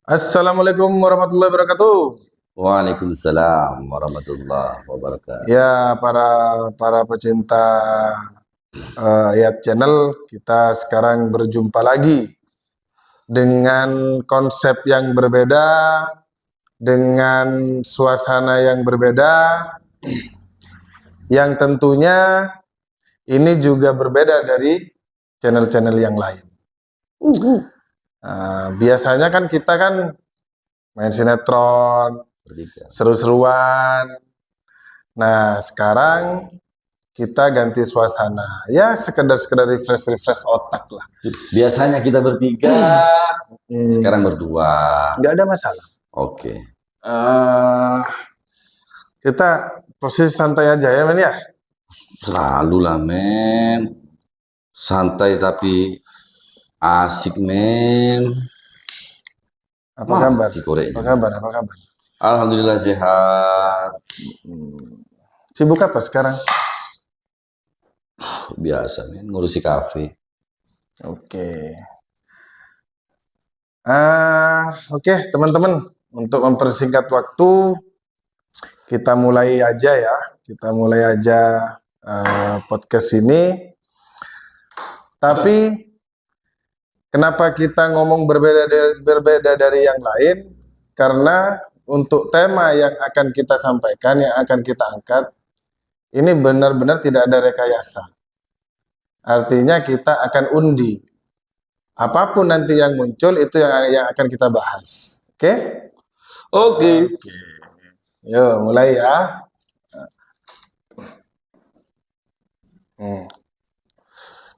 Assalamualaikum warahmatullahi wabarakatuh. Waalaikumsalam warahmatullahi wabarakatuh. Ya, para pecinta Ayat Channel, kita sekarang berjumpa lagi dengan konsep yang berbeda, dengan suasana yang berbeda, yang tentunya ini juga berbeda dari channel-channel yang lain. Biasanya kan kita kan main sinetron, seru-seruan. Nah, sekarang kita ganti suasana. Ya, sekedar refresh otak lah. Biasanya kita bertiga, sekarang berdua. Nggak ada masalah. Oke. Kita posisi santai aja ya, men ya. Selalu lah, men. Santai tapi asik, men. Apa kabar? Apa kabar? Apa kabar? Alhamdulillah sehat. Sibuk apa sekarang? Biasa, men. Ngurusi kafe. Oke. Oke, teman-teman. Untuk mempersingkat waktu, kita mulai aja ya. Kita mulai aja podcast ini. Tapi kenapa kita ngomong berbeda dari yang lain? Karena untuk tema yang akan kita sampaikan, yang akan kita angkat, ini benar-benar tidak ada rekayasa. Artinya kita akan undi. Apapun nanti yang muncul, itu yang akan kita bahas. Oke? Oke. Yuk, mulai ya.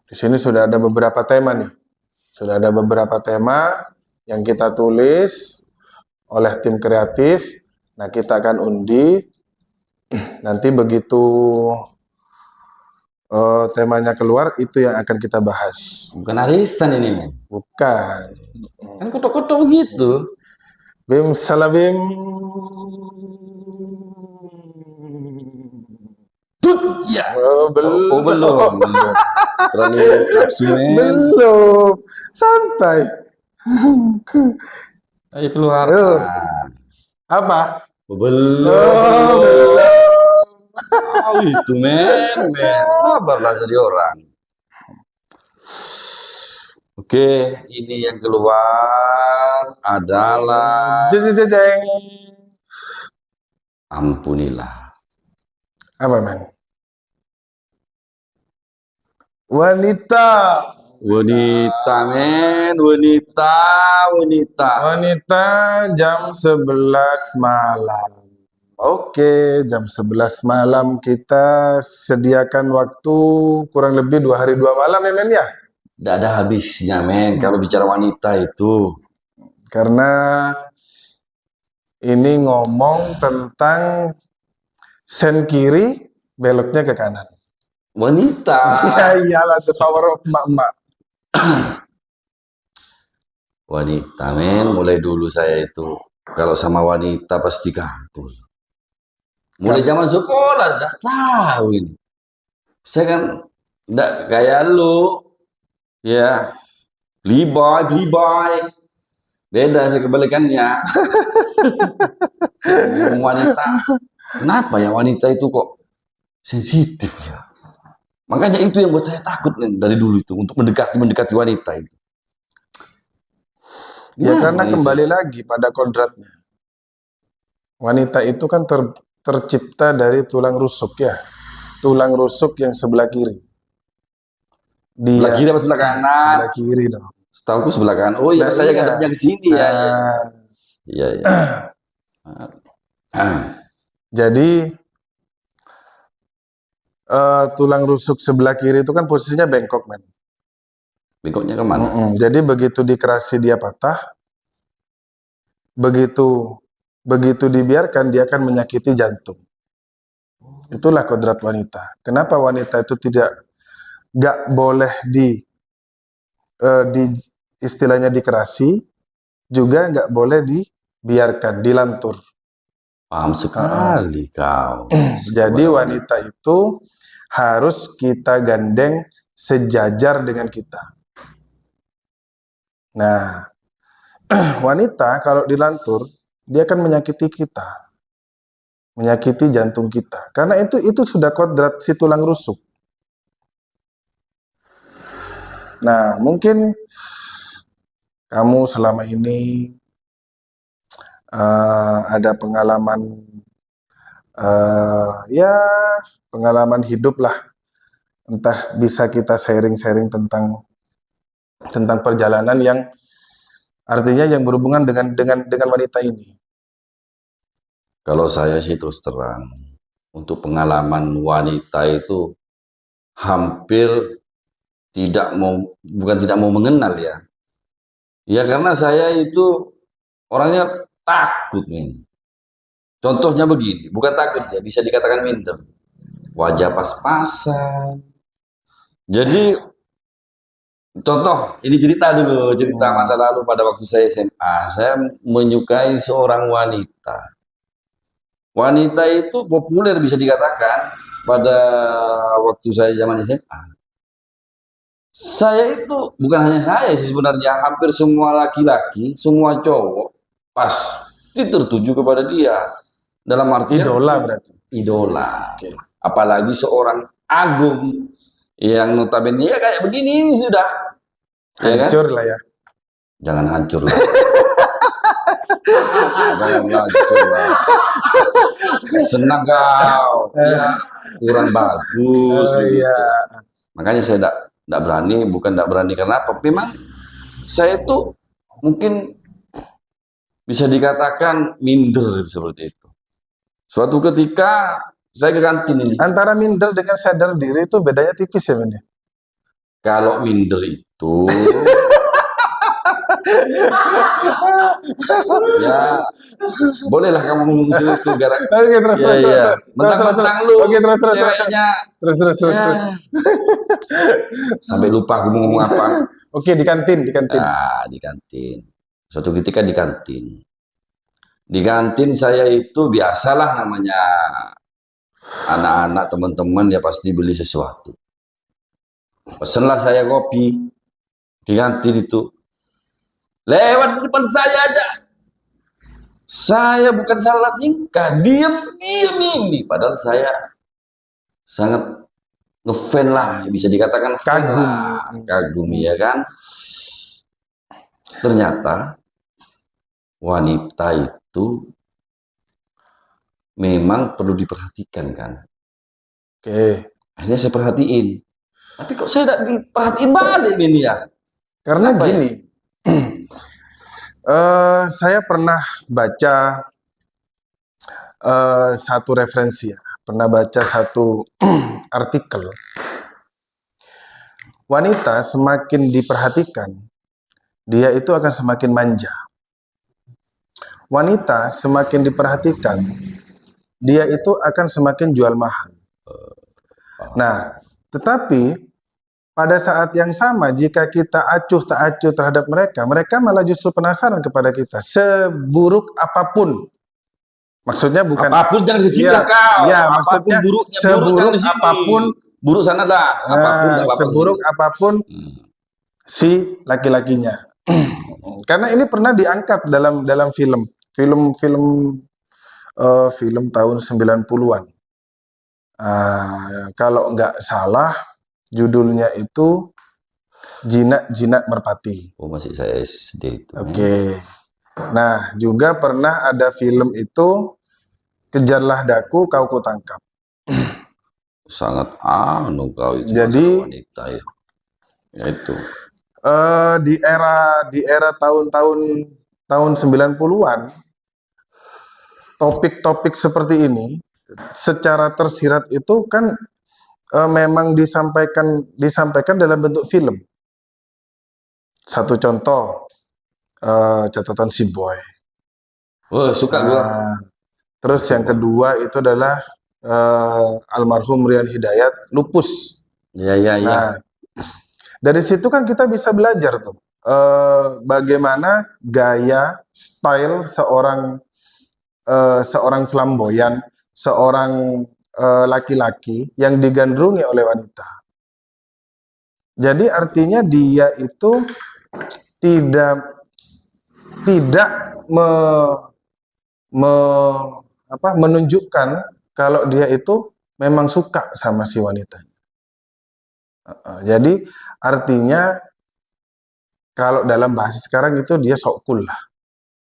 Di sini sudah ada beberapa tema nih. Sudah ada beberapa tema yang kita tulis oleh tim kreatif. Nah, kita akan undi. Nanti begitu temanya keluar, itu yang akan kita bahas. Bukan arisan ini, men. Bukan. Kan kotok-kotok gitu. Bim salabim. Ya. Belum. Oh, belum. Terlalu nafsu, men. Belum. Santai. Ayo keluar. Apa? Belum. Itu, men. Sabarlah jadi orang. Oke, ini yang keluar adalah ampunilah. Apa, men? Wanita, men. Wanita jam 11 malam. Oke, jam 11 malam kita sediakan waktu kurang lebih 2 hari 2 malam ya, men ya? Tidak ada habisnya, men, kalau bicara wanita itu. Karena ini ngomong tentang sen kiri, beloknya ke kanan. Wanita. Ya iyalah, the power of emak-emak. Wanita, men, mulai dulu saya itu kalau sama wanita pasti gampang. Mulai zaman sekolah udah tahu ini. Saya kan enggak kayak lu. Ya. Beli-bye. Beda sih kebalikannya. Wanita. Kenapa ya wanita itu kok sensitif ya? Makanya itu yang buat saya takut nih dari dulu itu untuk mendekati wanita itu. Ya karena kembali lagi pada kodratnya. Wanita itu kan tercipta dari tulang rusuk ya. Tulang rusuk yang sebelah kiri. Sebelah kiri apa sebelah kanan? Sebelah kiri dong. Setahuku sebelah kanan. Oh iya, saya ngadepnya ke sini ya. Iya. Jadi tulang rusuk sebelah kiri itu kan posisinya bengkok, men. Bengkoknya kemana? Jadi begitu dikerasi dia patah. Begitu dibiarkan dia akan menyakiti jantung. Itulah kodrat wanita. Kenapa wanita itu nggak boleh istilahnya dikerasi, juga nggak boleh dibiarkan, dilantur. Paham sekali kau. Jadi wanita itu harus kita gandeng sejajar dengan kita. Nah, wanita kalau dilantur, dia akan menyakiti kita, menyakiti jantung kita. Karena itu sudah kodrat si tulang rusuk. Nah, mungkin kamu selama ini ada pengalaman, ya pengalaman hidup lah. Entah bisa kita sharing-sharing tentang perjalanan yang artinya yang berhubungan dengan wanita ini. Kalau saya sih terus terang, untuk pengalaman wanita itu hampir bukan tidak mau mengenal ya. Ya karena saya itu orangnya takut nih. Contohnya begini, bukan takut ya, bisa dikatakan minder. Wajah pas-pasan. Jadi contoh, ini cerita masa lalu pada waktu saya SMA. Saya menyukai seorang wanita. Wanita itu populer bisa dikatakan pada waktu saya zaman SMA. Saya itu bukan hanya saya sih sebenarnya, hampir semua laki-laki, semua cowok pasti tertuju kepada dia. Dalam artian Idola berarti. idola. Apalagi seorang agung yang notabene ya kayak begini ini sudah. Ya kan? Hancur lah ya. Jangan hancur lah. Jangan hancur lah. Senang kau. Ya, kurang bagus. Gitu. Iya. Makanya saya tidak berani, bukan tidak berani karena apa? Memang saya itu mungkin bisa dikatakan minder seperti itu. Suatu ketika saya ke kantin ini. Antara minder dengan sadar diri itu bedanya tipis ya, Men? Kalau minder itu ya bolehlah kamu ngomong itu gara. Oke, terus. Mentang-mentang lu Oke, terus. ceweknya Terus. sampai lupa aku mau ngomong apa. Oke, di kantin. Nah, di kantin. Suatu ketika di kantin. Di kantin saya itu biasalah namanya anak-anak teman-teman ya pasti beli sesuatu. Pesenlah saya kopi di kantin itu. Lewat di depan saya aja. Saya bukan salah tingkah, diam ini. Padahal saya sangat ngefan lah, bisa dikatakan kagum ya kan. Ternyata wanita itu memang perlu diperhatikan kan. Oke. Akhirnya saya perhatiin. Tapi kok saya tidak diperhatiin balik ini ya? Karena apa gini, saya pernah baca satu referensi ya, pernah baca satu artikel. Wanita semakin diperhatikan, dia itu akan semakin manja. Wanita semakin diperhatikan, dia itu akan semakin jual mahal. Nah, tetapi pada saat yang sama, jika kita acuh tak acuh terhadap mereka, mereka malah justru penasaran kepada kita. Seburuk apapun, maksudnya bukan apapun jangan ke sini ya, kau. ya, Apapun maksudnya buruknya, seburuk buruk apapun, buruk sana dah. Apapun seburuk apapun si laki-lakinya. Karena ini pernah diangkat dalam film tahun 90-an. Kalau nggak salah, judulnya itu Jinak Merpati. Oh, masih saya SD itu. Oke. Nah, juga pernah ada film itu Kejarlah Daku Kau Kutangkap. Sangat kau itu. Jadi wanita ya. Ya itu. Di era tahun 90-an, topik-topik seperti ini secara tersirat itu kan memang disampaikan dalam bentuk film. Satu contoh, catatan si Boy. Oh, suka gua. Terus yang kedua itu adalah almarhum Rian Hidayat, Lupus. Iya. Nah, dari situ kan kita bisa belajar tuh bagaimana gaya, style seorang flamboyan, seorang laki-laki yang digandrungi oleh wanita. Jadi artinya dia itu tidak tidak menunjukkan kalau dia itu memang suka sama si wanitanya. Jadi artinya kalau dalam bahasa sekarang itu dia sok cool lah,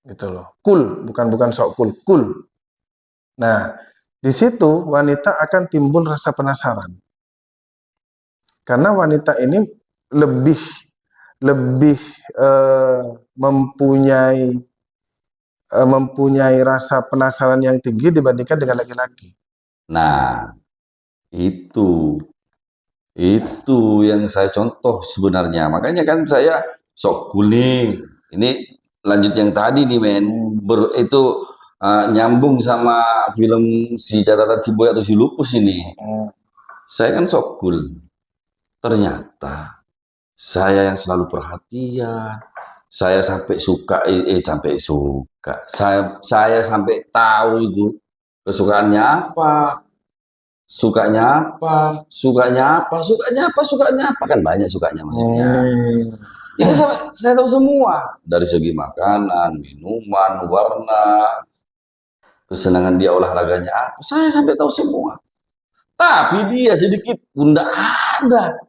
gitu loh. Cool, bukan sok cool, cool. Nah, di situ wanita akan timbul rasa penasaran. Karena wanita ini lebih mempunyai rasa penasaran yang tinggi dibandingkan dengan laki-laki. Nah, itu yang saya contoh sebenarnya. Makanya kan saya sok kuning. Ini lanjut yang tadi nih, men. Itu nyambung sama film si Catatan Si Boy atau Si Lupus ini. Saya kan sok cool. Ternyata saya yang selalu perhatian. Saya sampai suka, saya sampai tahu itu kesukaannya apa, sukanya apa, kan banyak sukanya maksudnya. Itu saya tahu semua, dari segi makanan, minuman, warna, kesenangan dia olahraganya apa, saya sampai tahu semua. Tapi dia sedikit pun tidak ada.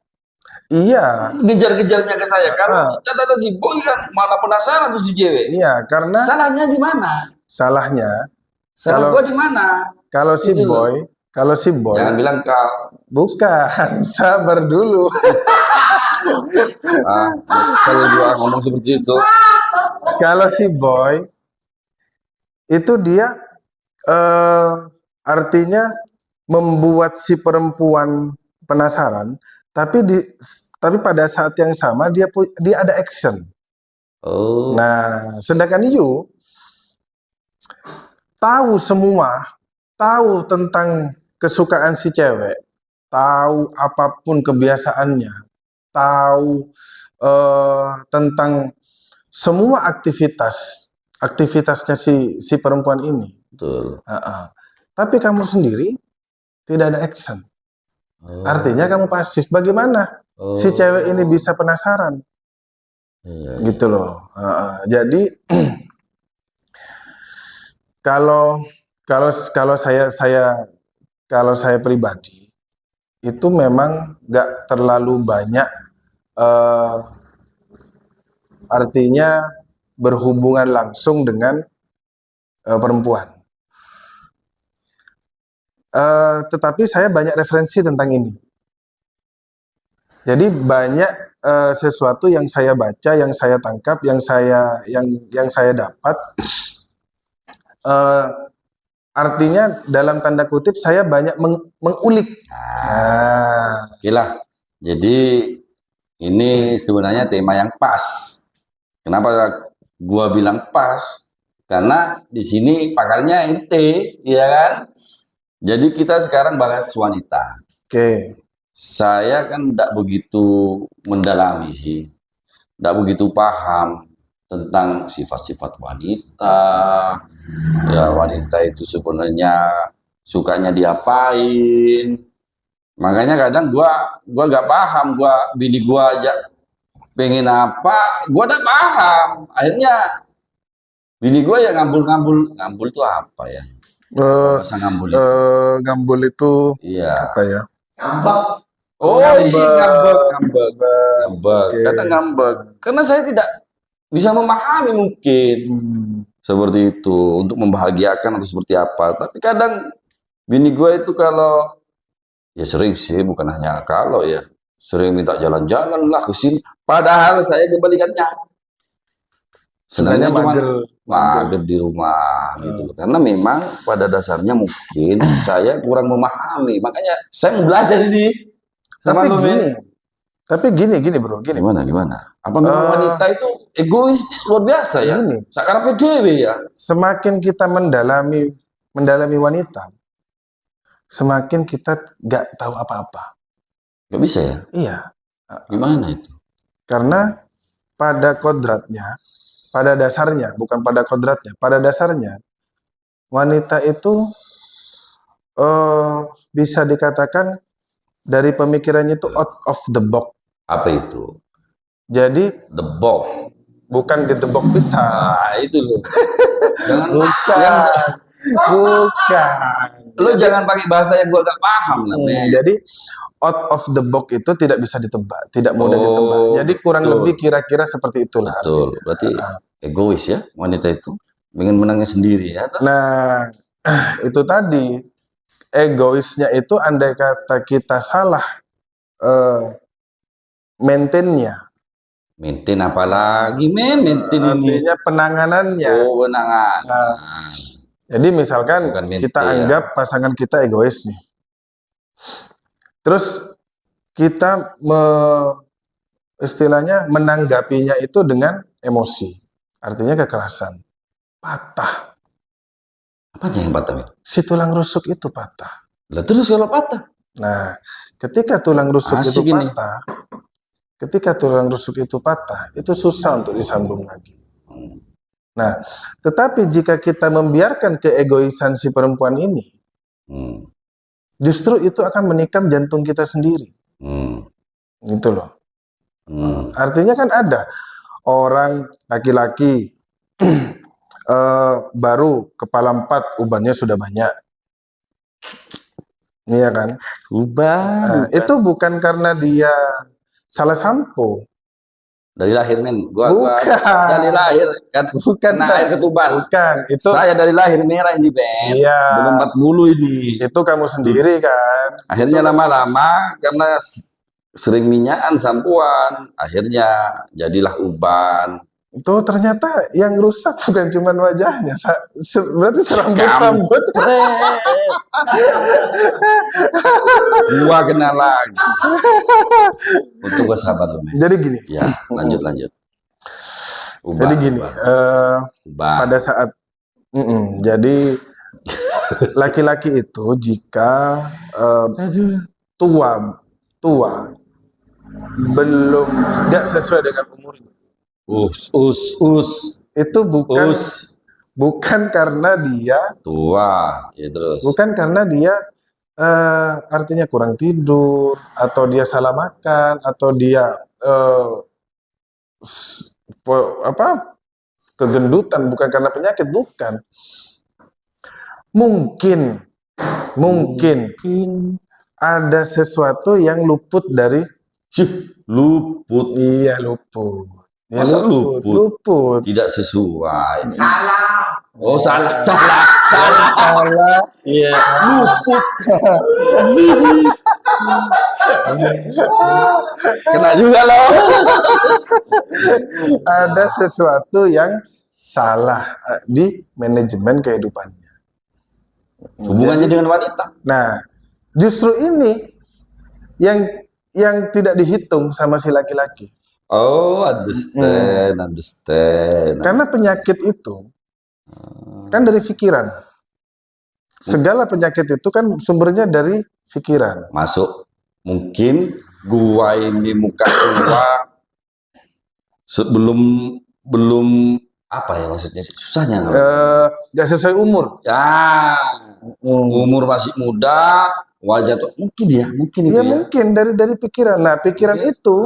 Iya. Ngejar-ngejarnya ke saya. Kalau Catatan Si Boy kan malah penasaran tuh si cewek. Iya, karena salahnya di mana? Salahnya, salah gua di mana? Kalau si Gitu Boy, jangan bilang kau. Bukan, sabar dulu. Asal gua ngomong seperti itu. Kalau si Boy itu dia artinya membuat si perempuan penasaran, tapi pada saat yang sama dia ada action. Nah, sedangkan you tahu tentang kesukaan si cewek, tahu apapun kebiasaannya, tahu tentang semua aktivitasnya si perempuan ini. Betul. Tapi kamu sendiri tidak ada action. Artinya kamu pasif. Bagaimana si cewek ini bisa penasaran? Gitu loh. Jadi kalau saya pribadi itu memang nggak terlalu banyak artinya berhubungan langsung dengan perempuan. Tetapi saya banyak referensi tentang ini. Jadi banyak sesuatu yang saya baca, yang saya tangkap, yang saya dapat. Artinya dalam tanda kutip saya banyak mengulik. Gila. Jadi ini sebenarnya tema yang pas. Kenapa gua bilang pas? Karena di sini pakarnya ente, ya kan? Jadi kita sekarang bahas wanita. Oke. Saya kan tidak begitu mendalami sih, tidak begitu paham tentang sifat-sifat wanita. Ya, wanita itu sebenarnya sukanya diapain. Makanya kadang gua gak paham, bini gua aja pengen apa, gua tidak paham. Akhirnya bini gua ya ngambul itu apa ya? Bahasa ngambul itu. Ngambul itu iya. apa ya? Ngambek. Ngambek. Kadang ngambek. Karena saya tidak bisa memahami mungkin seperti itu untuk membahagiakan atau seperti apa. Tapi kadang bini gue itu kalau ya sering sih, bukan hanya kalau ya, sering minta jalan-jalan lah ke sini. Padahal saya kebalikannya. Sebenarnya mager di rumah gitu. Karena memang pada dasarnya mungkin saya kurang memahami. Makanya saya mau belajar ini sama lu. Tapi gini bro, Gimana? Apa memang wanita itu egois luar biasa ya? Sekarang PDW ya. Semakin kita mendalami wanita, semakin kita gak tahu apa-apa. Gak bisa ya? Iya. Gimana itu? Karena pada kodratnya, pada dasarnya, bukan pada kodratnya, pada dasarnya wanita itu bisa dikatakan dari pemikirannya itu out of the box. Apa itu? Jadi the box. bukan gedebok pisang. Nah, itu loh. Jangan Bukan, bukan. lu jangan pakai bahasa yang gua gak paham lah, men. Jadi out of the box itu tidak bisa ditebak, tidak mudah ditebak. Oh, Jadi kurang betul. lebih kira-kira seperti itulah Betul. artinya. Berarti egois ya wanita itu. Ingin menangnya sendiri ya. Nah, itu tadi egoisnya itu andai kata kita salah maintainnya, Maintain apalagi, men? Maintain ini. artinya penanganannya. Oh, benangan. Nah, jadi misalkan Bukan maintain kita ya. anggap pasangan kita egois nih, terus kita istilahnya menanggapinya itu dengan emosi, artinya kekerasan, patah. Apa aja yang patah, men? Si tulang rusuk itu patah. Lah terus kalau patah? Nah, ketika tulang rusuk Asik itu ini. patah, ketika tulang rusuk itu patah, itu susah untuk disambung lagi. Nah, tetapi jika kita membiarkan keegoisan si perempuan ini, justru itu akan menikam jantung kita sendiri. Gitu loh. Artinya kan ada orang laki-laki baru kepala 4, ubannya sudah banyak. Iya kan? Uban. Itu bukan karena dia salah sampo. Dari lahir, men. Gua Bukan. dari lahir kan Bukan. kena air ketuban. Bukan. Itu saya dari lahir merah ini, Ben. Iya. Belum 40 ini. Itu kamu sendiri kan. Akhirnya lama-lama karena sering minyakan sampuan, akhirnya jadilah uban. Itu ternyata yang rusak bukan cuma wajahnya, berarti serambut-rambut. Gua kena lagi. Untuk gua sabar loh, men. Jadi gini. Ya, lanjut. Uban, jadi gini, uban. pada saat jadi laki-laki itu jika tua belum nggak sesuai dengan umurnya, itu bukan karena dia tua, ya terus. Bukan karena dia artinya kurang tidur, atau dia salah makan, atau dia kegendutan, bukan karena penyakit, bukan. Mungkin ada sesuatu yang luput dari luput. Iya, luput. Ya, Masa luput? Tidak sesuai. Salah. Oh, salah. Iya, luput. Kena juga loh. Ada sesuatu yang salah di manajemen kehidupannya. Hubungannya dengan wanita. Nah, justru ini yang tidak dihitung sama si laki-laki. Oh, understand. Karena penyakit itu kan dari pikiran. Segala penyakit itu kan sumbernya dari pikiran. Masuk. Mungkin gua ini muka tua belum apa ya maksudnya, susahnya nggak sesuai umur. Ya, umur masih muda, wajah tuh mungkin itu ya. Mungkin dari pikiran. Nah, pikiran itu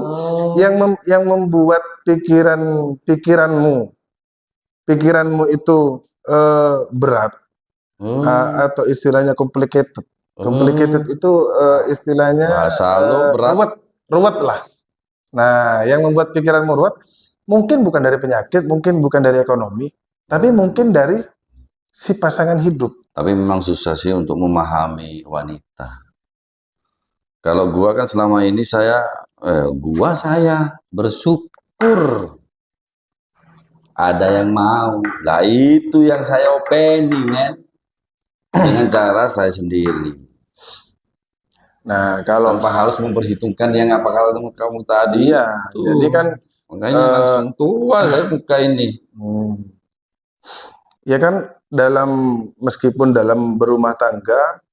yang membuat pikiranmu itu berat, atau istilahnya complicated. Complicated itu istilahnya bahasa lo berat, ruwet lah. Nah, yang membuat pikiranmu ruwet mungkin bukan dari penyakit, mungkin bukan dari ekonomi, tapi mungkin dari si pasangan hidup. Tapi memang susah sih untuk memahami wanita. Kalau gua kan selama ini saya bersyukur ada yang mau. Lah itu yang saya openi, men. Dengan cara saya sendiri. Nah, kalau tanpa harus memperhitungkan yang apa kalau kamu tadi. Iya, jadi kan makanya langsung tua saya muka ini. Ya kan, meskipun dalam berumah tangga,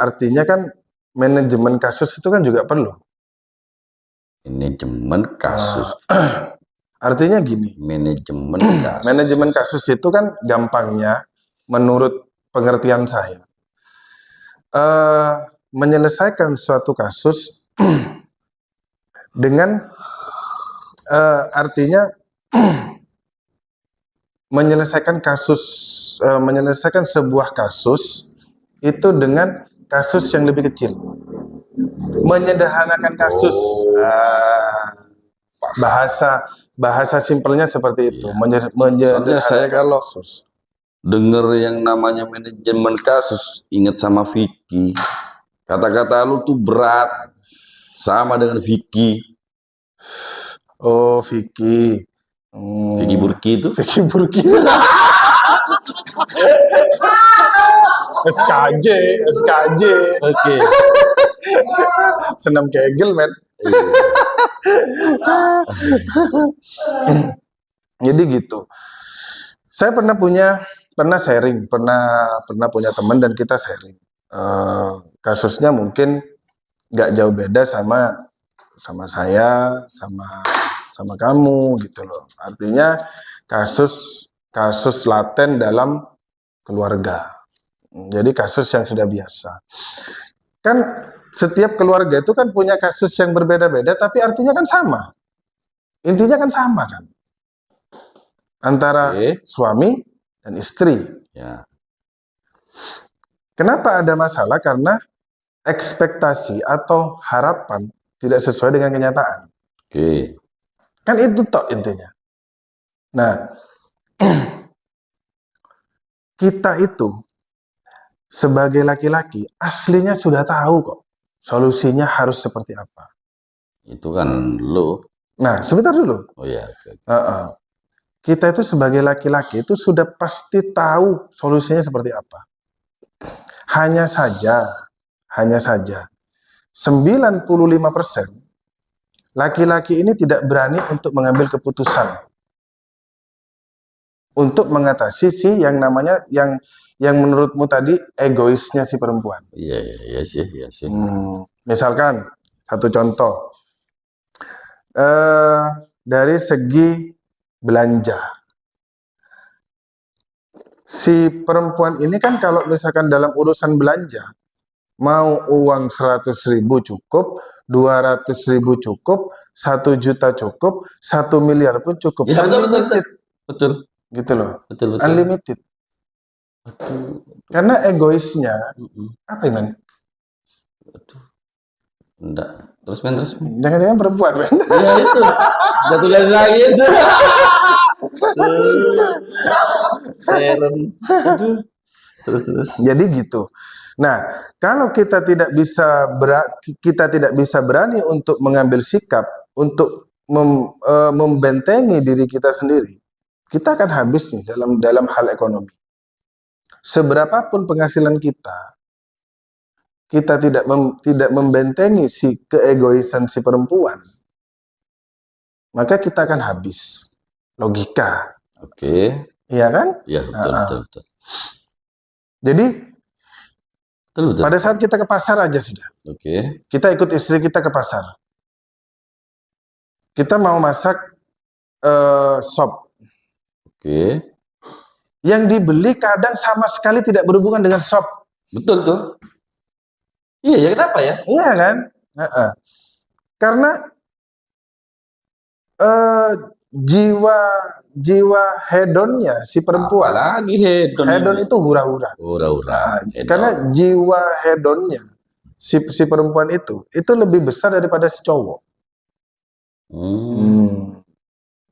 artinya kan manajemen kasus itu kan juga perlu. Manajemen kasus. Artinya gini. Manajemen kasus itu kan gampangnya, menurut pengertian saya, menyelesaikan suatu kasus dengan Artinya menyelesaikan sebuah kasus itu dengan kasus yang lebih kecil, menyederhanakan kasus. Bahasa simpelnya seperti itu. Iya. Soalnya saya Menyederhanakan kalau kasus. denger yang namanya manajemen kasus, ingat sama Vicky. Kata-kata lu tuh berat, sama dengan Vicky. Oh, Vicky. Vicky Burki itu. Vicky Burki. SKJ. Oke. Senam kegel, men. Jadi gitu. Saya pernah sharing, pernah punya teman dan kita sharing. Kasusnya mungkin nggak jauh beda sama saya, sama kamu gitu loh. Artinya kasus laten dalam keluarga. Jadi kasus yang sudah biasa. Kan setiap keluarga itu kan punya kasus yang berbeda-beda, tapi artinya kan sama. Intinya kan sama kan. Antara suami dan istri. Ya. Kenapa ada masalah? Karena ekspektasi atau harapan tidak sesuai dengan kenyataan. Oke. Kan itu toh intinya. Nah, kita itu sebagai laki-laki aslinya sudah tahu kok solusinya harus seperti apa. Itu kan lu. Nah, sebentar dulu. Oh ya. Kita itu sebagai laki-laki itu sudah pasti tahu solusinya seperti apa. Hanya saja 95% laki-laki ini tidak berani untuk mengambil keputusan untuk mengatasi yang namanya yang menurutmu tadi egoisnya si perempuan. Iya sih. Misalkan satu contoh dari segi belanja, si perempuan ini kan kalau misalkan dalam urusan belanja mau uang 100.000 cukup, 200.000 cukup, 1 juta cukup, 1 miliar pun cukup. Ya, betul. Gitu loh. Betul. Unlimited. Karena egoisnya apa ya, men? Enggak. Terus men. Jangan-jangan perempuan, men. Ya itu. Satu lagi itu. Seren. Terus. Jadi gitu. Nah, kalau kita tidak bisa berani untuk mengambil sikap untuk membentengi diri kita sendiri, kita akan habis nih dalam hal ekonomi. Seberapapun penghasilan kita tidak membentengi si keegoisan si perempuan, maka kita akan habis. Logika. Oke. Iya kan? Iya, betul. Jadi betul. Pada saat kita ke pasar aja sudah. Oke. Kita ikut istri kita ke pasar. Kita mau masak sop. Oke. Yang dibeli kadang sama sekali tidak berhubungan dengan sop. Betul tuh. Iya ya, kenapa ya? Iya kan? Karena jiwa hedonnya si perempuan. Apalagi hedon itu hura-hura. Karena jiwa hedonnya si perempuan itu lebih besar daripada si cowok.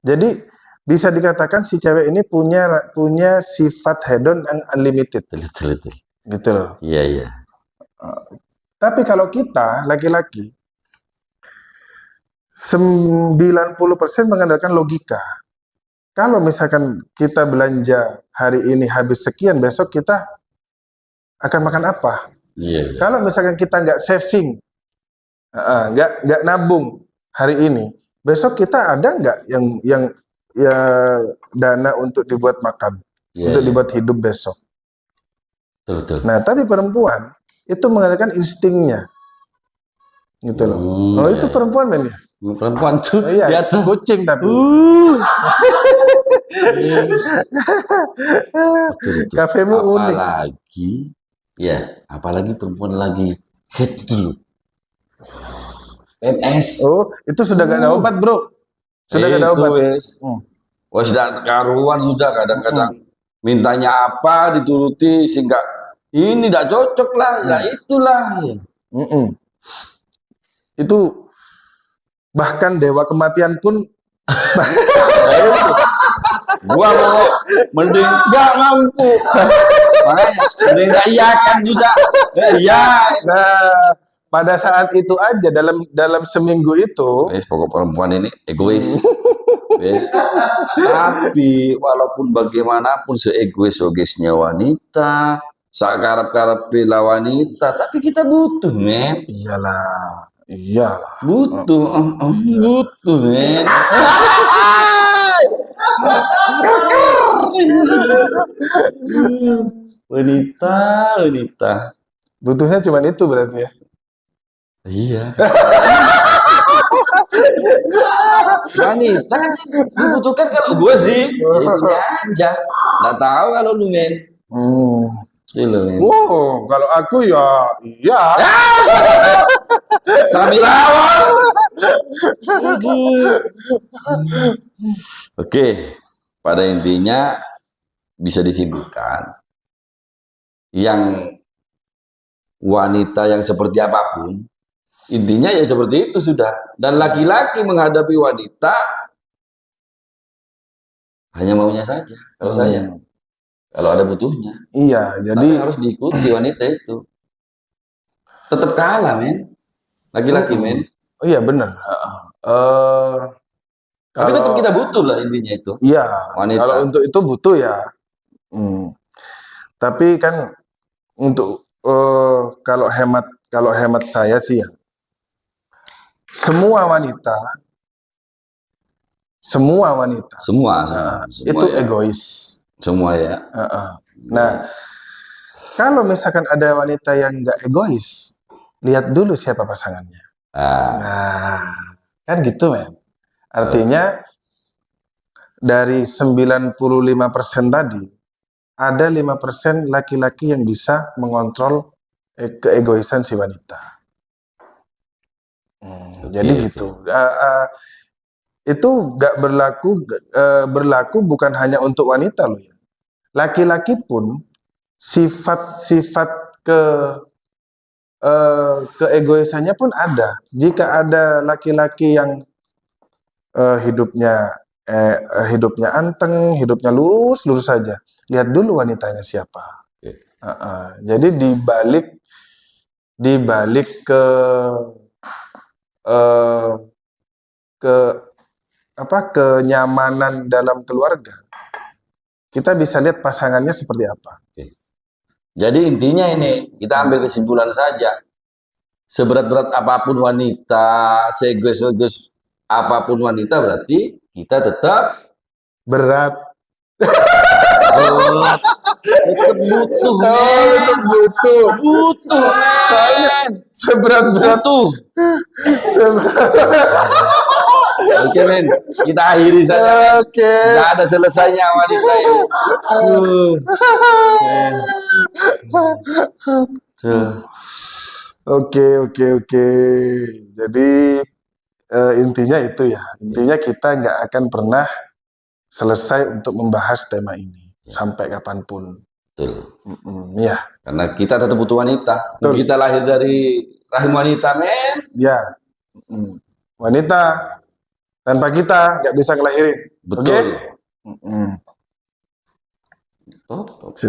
Jadi bisa dikatakan si cewek ini punya sifat hedon yang unlimited. Betul. Gitu loh. Iya. Tapi kalau kita laki-laki 90% mengandalkan logika. Kalau misalkan kita belanja hari ini habis sekian, besok kita akan makan apa? Iya. Kalau misalkan kita nggak saving, nggak nabung hari ini, besok kita ada nggak yang dana untuk dibuat makan, untuk dibuat hidup besok? Betul. Nah, tapi perempuan itu mengandalkan instingnya, gitu loh. Itu perempuan, men. Perempuan tuh di atas kucing tapi. Kafemu unik. Apalagi perempuan lagi hit dulu. PMS. Oh, itu sudah gak ada obat, bro. Sudah nggak ada Itu obat. wes. Wah, sudah karuan sudah kadang-kadang mintanya apa dituruti sehingga ini tidak cocok lah, ya itulah. Mm-mm. Itu bahkan dewa kematian pun Gua mau mending nggak mampu. Makanya mending tak iyakan juga. Iya. nah, pada saat itu aja dalam seminggu itu Wes, pokok perempuan ini egois. Wes. Tapi walaupun bagaimanapun seegois-egoisnya wanita, sakarap-karap bila wanita, tapi kita butuh, men. iyalah. Butuh, butuh, men. Wanita, wanita. Butuhnya cuma itu berarti ya. Iya. Wanita dibutuhkan kalau gue sih, itunya aja. Nggak tahu kalau lu, men. Itu, men. Wow, kalau aku ya iya. Sambil lawan. Oke, pada intinya bisa disimpulkan yang wanita yang seperti apapun, intinya ya seperti itu sudah. Dan laki-laki menghadapi wanita hanya maunya saja. Kalau saya, kalau ada butuhnya, Iya, tapi jadi harus diikuti wanita itu. Tetap kalah, men. Laki-laki, men. oh iya benar. Tapi tetap Kalau kita butuh lah intinya itu. iya, Wanita. kalau untuk itu butuh ya. Tapi kan untuk kalau hemat saya sih ya, semua wanita Semua itu ya. egois. Semua ya. Nah, kalau misalkan ada wanita yang nggak egois, lihat dulu siapa pasangannya. Nah, kan gitu, men. Artinya dari 95% tadi, ada 5% laki-laki yang bisa mengontrol keegoisan si wanita. Jadi gitu. Itu nggak berlaku bukan hanya untuk wanita loh ya. Laki-laki pun sifat-sifat keegoisannya pun ada. Jika ada laki-laki yang hidupnya anteng, hidupnya lurus saja, lihat dulu wanitanya siapa. Jadi dibalik kenyamanan dalam keluarga, kita bisa lihat pasangannya seperti apa. Jadi intinya ini, kita ambil kesimpulan saja. Seberat-berat apapun wanita, seegois-egois apapun wanita, berarti kita tetap berat. Tetap butuh, tetap butuh. men. Seberat-berat Oke, men, kita akhiri saja. Oke. Nggak ada selesainya wanita ini. Oke. Jadi intinya itu ya. Intinya kita nggak akan pernah selesai untuk membahas tema ini sampai kapanpun. Betul. Ya. Karena kita tetap butuh wanita. Betul. Kita lahir dari rahim wanita, men. Ya. Wanita tanpa kita nggak bisa ngelahirin. Betul. Oke?